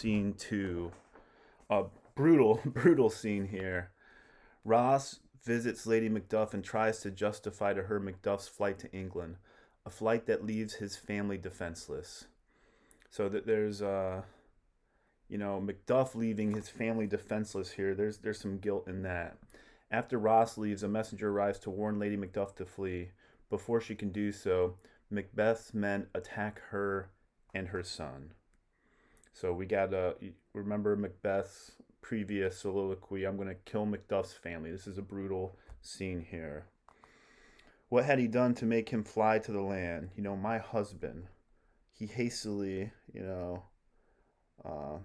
scene 2. A brutal, brutal scene here. Ross visits Lady Macduff and tries to justify to her Macduff's flight to England, a flight that leaves his family defenseless. So that there's Macduff leaving his family defenseless here. There's some guilt in that. After Ross leaves, a messenger arrives to warn Lady Macduff to flee. Before she can do so, Macbeth's men attack her and her son. So we gotta remember Macbeth's previous soliloquy. I'm gonna kill Macduff's family. This is a brutal scene here. What had he done to make him fly to the land? My husband. He hastily, uh,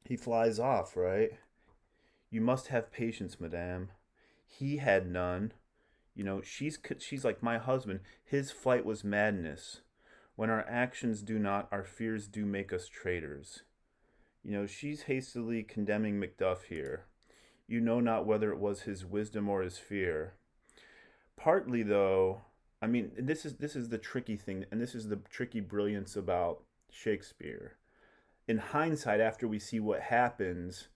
he flies off, right? You must have patience, madame. He had none. She's like my husband. His flight was madness. When our actions do not, our fears do make us traitors. She's hastily condemning Macduff here. You know not whether it was his wisdom or his fear. Partly, though, this is the tricky thing, and this is the tricky brilliance about Shakespeare. In hindsight, after we see what happens,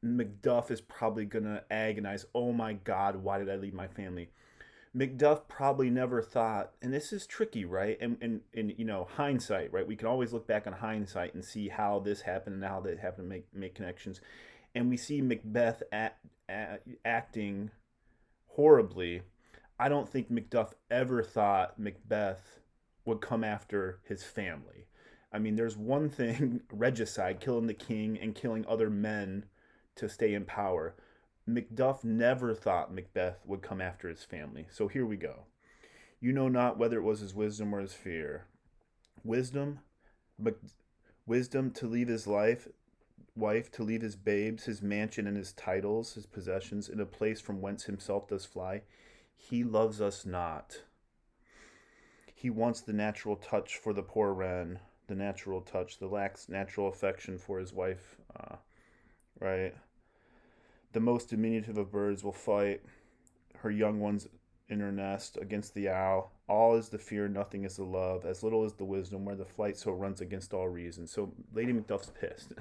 Macduff is probably gonna agonize. Oh my God, why did I leave my family? Macduff probably never thought, and this is tricky, right? And hindsight, right? We can always look back on hindsight and see how this happened and how that happened, make connections. And we see Macbeth acting horribly. I don't think Macduff ever thought Macbeth would come after his family. There's one thing, regicide, killing the king and killing other men to stay in power. Macduff never thought Macbeth would come after his family. So here we go. You know not whether it was his wisdom or his fear. Wisdom, wisdom to leave his wife, to leave his babes, his mansion and his titles, his possessions, in a place from whence himself does fly. He loves us not. He wants the natural touch for the poor wren, the natural touch, the lacks natural affection for his wife, right? The most diminutive of birds will fight her young ones in her nest against the owl. All is the fear, nothing is the love. As little is the wisdom, where the flight so runs against all reason. So Lady Macduff's pissed.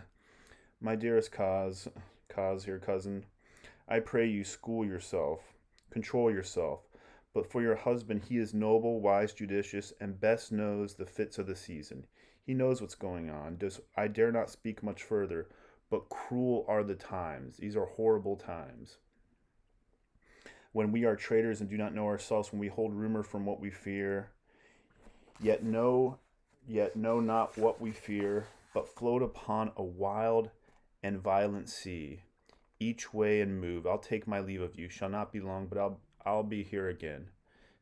My dearest cause here, cousin, I pray you school yourself, control yourself. But for your husband, he is noble, wise, judicious, and best knows the fits of the season. He knows what's going on. I dare not speak much further, but cruel are the times. These are horrible times. When we are traitors and do not know ourselves, when we hold rumor from what we fear, yet know not what we fear, but float upon a wild and violent sea, each way and move. I'll take my leave of you. Shall not be long, but I'll be here again.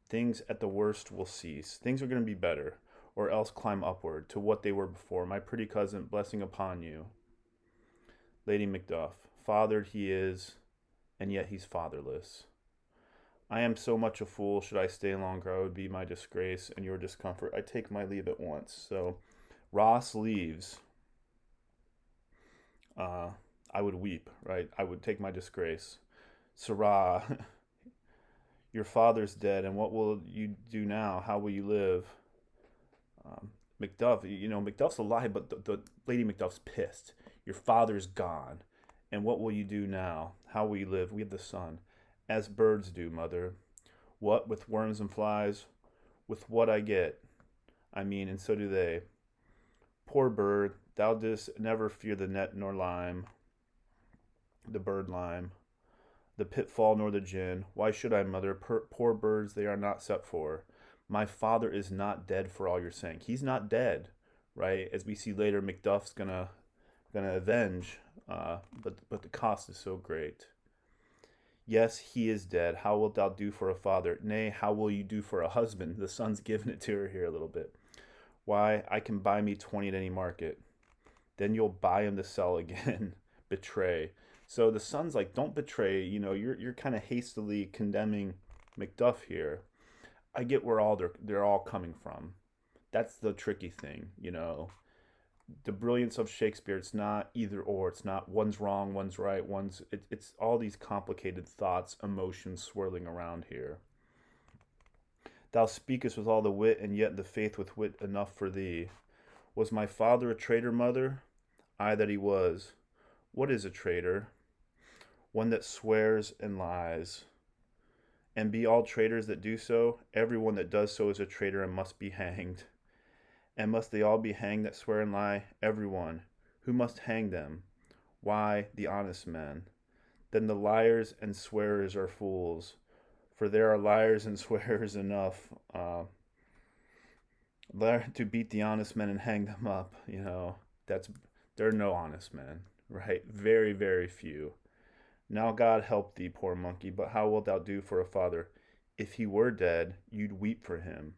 Things at the worst will cease. Things are going to be better, or else climb upward to what they were before. My pretty cousin, blessing upon you. Lady Macduff, fathered he is, and yet he's fatherless. I am so much a fool. Should I stay longer, I would be my disgrace and your discomfort. I take my leave at once. So Ross leaves. I would weep, right? I would take my disgrace. Sirrah, your father's dead, and what will you do now? How will you live? Macduff, Macduff's alive, but the Lady Macduff's pissed. Your father's gone, and what will you do now? How will you live? We have the sun. As birds do, mother. What, with worms and flies? With what I get. And so do they. Poor bird, thou didst never fear the net nor lime, the bird lime, the pitfall nor the gin. Why should I, mother? Poor birds, they are not set for. My father is not dead for all you're saying. He's not dead, right? As we see later, Macduff's gonna avenge, but the cost is so great. Yes, he is dead. How wilt thou do for a father? Nay, how will you do for a husband? The son's giving it to her here a little bit. Why, I can buy me 20 at any market. Then you'll buy him to sell again. Betray. So the son's like, don't betray. You're kind of hastily condemning Macduff here. I get where they're all coming from. That's the tricky thing. The brilliance of Shakespeare. It's not either or. It's not one's wrong, one's right. It's all these complicated thoughts, emotions swirling around here. Thou speakest with all the wit, and yet the faith with wit enough for thee. Was my father a traitor, mother? Ay, that he was. What is a traitor? One that swears and lies. And be all traitors that do so? Every one that does so is a traitor and must be hanged. And must they all be hanged that swear and lie? Every one. Who must hang them? Why, the honest men. Then the liars and swearers are fools, for there are liars and swearers enough to beat the honest men and hang them up. That's there are no honest men, right? Very, very few. Now God help thee, poor monkey, but how wilt thou do for a father? If he were dead, you'd weep for him.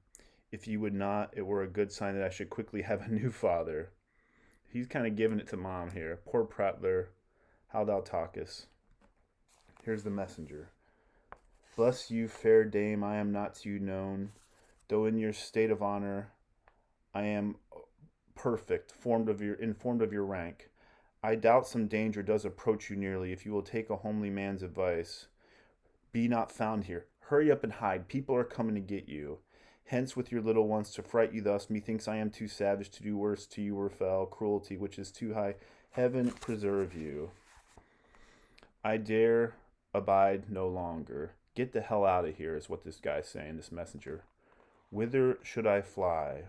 If you would not, it were a good sign that I should quickly have a new father. He's kind of giving it to mom here. Poor prattler, how thou talkest. Here's the messenger. Bless you, fair dame, I am not to you known, though in your state of honor I am perfect, informed of your rank. I doubt some danger does approach you nearly, if you will take a homely man's advice. Be not found here. Hurry up and hide. People are coming to get you. Hence with your little ones to fright you thus. Methinks I am too savage to do worse to you or fell cruelty, which is too high. Heaven preserve you. I dare abide no longer. Get the hell out of here, is what this guy's saying, this messenger. Whither should I fly?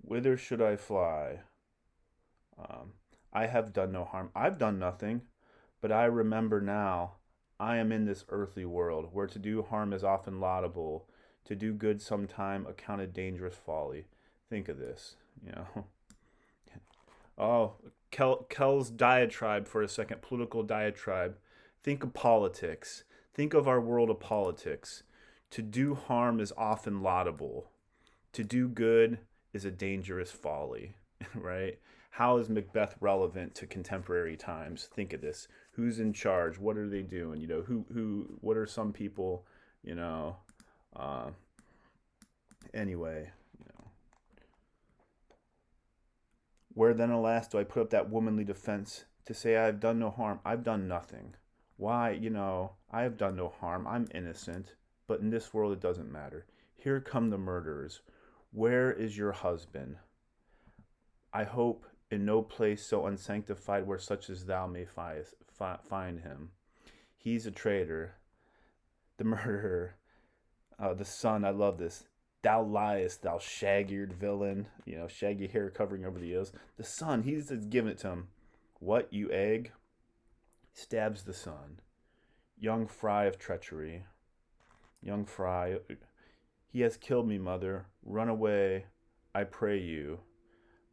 Whither should I fly? I have done no harm. I've done nothing, but I remember now I am in this earthly world, where to do harm is often laudable, to do good sometime accounted dangerous folly. Think of this. Oh, Kel's diatribe for a second, political diatribe. Think of politics. Think of our world of politics. To do harm is often laudable. To do good is a dangerous folly, right? How is Macbeth relevant to contemporary times? Think of this. Who's in charge? What are they doing? What are some people, you know, anyway, Where then, alas, do I put up that womanly defense to say I have done no harm? I've done nothing. Why, I have done no harm. I'm innocent. But in this world, it doesn't matter. Here come the murderers. Where is your husband? I hope in no place so unsanctified where such as thou may find him. He's a traitor, the murderer, the son. I love this. Thou liest, thou shag-eared villain. Shaggy hair covering over the ears. The son, he's giving it to him. What, you egg? Stabs the son. Young fry of treachery. Young fry. He has killed me, mother. Run away, I pray you.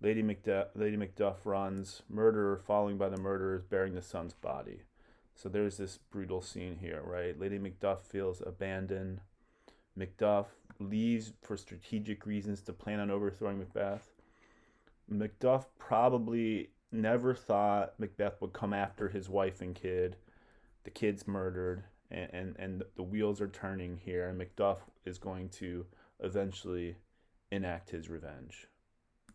Lady Macduff runs. Murderer following by the murderers bearing the son's body. So there's this brutal scene here, right? Lady Macduff feels abandoned. Macduff leaves for strategic reasons to plan on overthrowing Macbeth. Macduff probably never thought Macbeth would come after his wife and kid. The kid's murdered, and the wheels are turning here, and Macduff is going to eventually enact his revenge.